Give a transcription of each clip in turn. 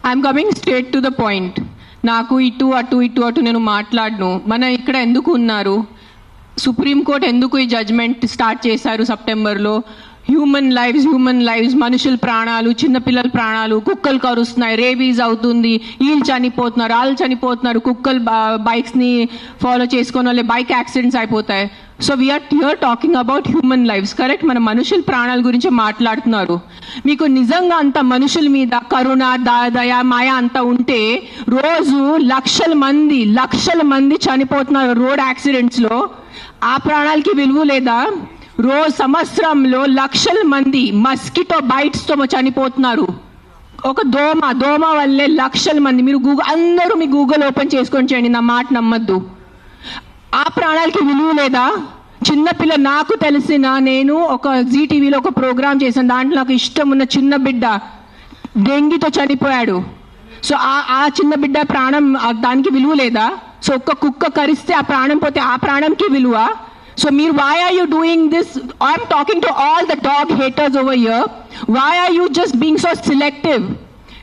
I'm coming straight to the point. నాకు ఇటు అటు నేను మాట్లాడను. మన ఇక్కడ ఎందుకు ఉన్నారు? సుప్రీంకోర్టు ఎందుకు ఈ జడ్జ్మెంట్ స్టార్ట్ చేశారు సెప్టెంబర్లో? హ్యూమన్ లైవ్స్, మనుషుల ప్రాణాలు, చిన్నపిల్లల ప్రాణాలు, కుక్కలు కరుస్తున్నాయి, రేబీస్ అవుతుంది, వీళ్ళు చనిపోతున్నారు, వాళ్ళు చనిపోతున్నారు, కుక్కలు బైక్స్ని ఫాలో చేసుకున్న వాళ్ళే బైక్ యాక్సిడెంట్స్ అయిపోతాయి. So we're here talking about human lives. Correct, మన మనుషుల ప్రాణాల గురించి మాట్లాడుతున్నారు. మీకు నిజంగా అంత మనుషుల మీద కరుణ, దయ, మాయ అంత ఉంటే రోజు లక్షల మంది చనిపోతున్నారు రోడ్ యాక్సిడెంట్స్లో. ఆ ప్రాణాలకి విలువ లేదా? సంవత్సరంలో లక్షల మంది మస్కిటో బైట్స్తో చనిపోతున్నారు. ఒక దోమ వల్లే లక్షల మంది. మీరు అందరూ మీ గూగుల్ ఓపెన్ చేసుకొని చేయండి, నా మాట నమ్మద్దు. ఆ ప్రాణాలకి విలువ లేదా? చిన్నపిల్ల, నాకు నేను ఒక జీటీవీలో ఒక ప్రోగ్రామ్ చేశాను. దాంట్లో నాకు ఇష్టం ఉన్న చిన్న బిడ్డ డెంగీతో చనిపోయాడు. సో ఆ చిన్న బిడ్డ ప్రాణం, దానికి విలువ లేదా? సో ఒక్క కుక్క కరిస్తే ఆ ప్రాణం పోతే ఆ ప్రాణంకి విలువ? So why are you doing this? I'm talking to all the dog haters over here. Why are you just being so selective?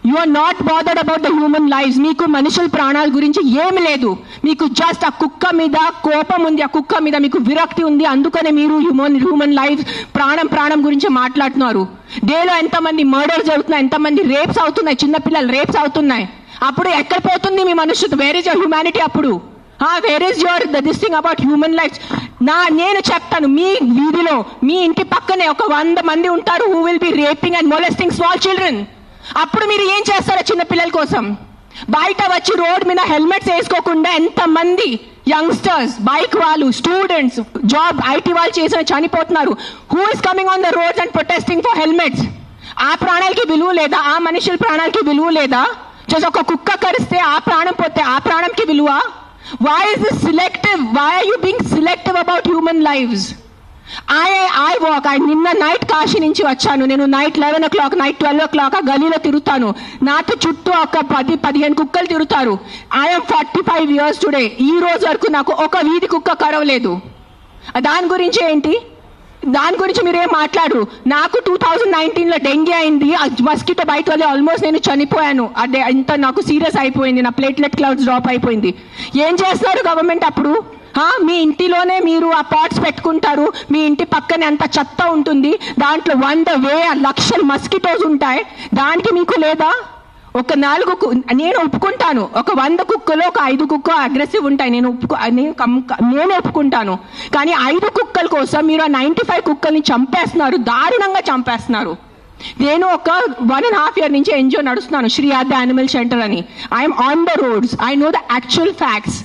You are not bothered about the human lives. Meeku manushul pranal gurinchi em ledu. Meeku just a kukka mida kopam undi, a kukka mida meeku virakti undi. Andukane meeru human lives pranam gurinchi maatladunaru. Day lo enta mandi murders jarugutunnayi, enta mandi rapes avutunnayi, chinna pillalu rapes avutunnayi. Appudu ekkada potundi mee manushutvam? Where is your humanity appudu? Where is your this thing about human lives? నేను చెప్తాను, మీ వీధిలో మీ ఇంటి పక్కనే ఒక 100 మంది ఉంటారు who will be raping and molesting small children. అప్పుడు మీరు ఏం చేస్తారో చిన్న పిల్లల కోసం? బయట వచ్చి రోడ్ మీద హెల్మెట్స్ వేసుకోకుండా ఎంతమంది యంగ్స్టర్స్, బైక్ వాళ్ళు, స్టూడెంట్స్, జాబ్ ఐటీ వాళ్ళు చేసిన చనిపోతున్నారు. Who is coming on the roads and protesting for helmets? ఆ ప్రాణాలకి విలువ లేదా? ఆ మనుషుల ప్రాణాలకి విలువ లేదా? ఒక కుక్క కరిస్తే ఆ ప్రాణం పోతే ఆ ప్రాణంకి విలువ? Why is this selective? Why are you being selective about human lives? I walk. నిన్న నైట్ కాశీ నుంచి వచ్చాను. నేను నైట్ 11 o'clock, నైట్ 12 o'clock ఆ గలీలో తిరుగుతాను. నాతో చుట్టూ ఒక 10-15 కుక్కలు తిరుగుతారు. I'm 45 years today. ఈ రోజు వరకు నాకు ఒక వీధి కుక్క కరవలేదు. దాని గురించి ఏంటి? దాని గురించి మీరేం మాట్లాడరు. నాకు 2019లో డెంగీ అయింది. మస్కిటో బైట్ వల్ల ఆల్మోస్ట్ నేను చనిపోయాను. అదే ఇంత నాకు సీరియస్ అయిపోయింది. నా ప్లేట్లెట్ కౌంట్స్ డ్రాప్ అయిపోయింది. ఏం చేస్తున్నారు గవర్నమెంట్ అప్పుడు? మీ ఇంటిలోనే మీరు ఆ పాట్స్ పెట్టుకుంటారు. మీ ఇంటి పక్కనే అంత చెత్త ఉంటుంది. దాంట్లో 100,000 లక్షల మస్కిటోస్ ఉంటాయి. దానికి మీకు లేదా? ఒక 4 నేను ఒప్పుకుంటాను. ఒక 100 కుక్కలో ఒక 5 కుక్క అగ్రెసివ్ ఉంటాయి. నేను ఒప్పుకుంటాను. కానీ 5 కుక్కల కోసం మీరు ఆ 95 కుక్కల్ని చంపేస్తున్నారు, దారుణంగా చంపేస్తున్నారు. నేను ఒక 1.5 year నుంచి ఎన్జిఓ నడుస్తున్నాను, శ్రీ ఆద్య యానిమల్ షెల్టర్ అని. I'm on the roads. I know the actual facts.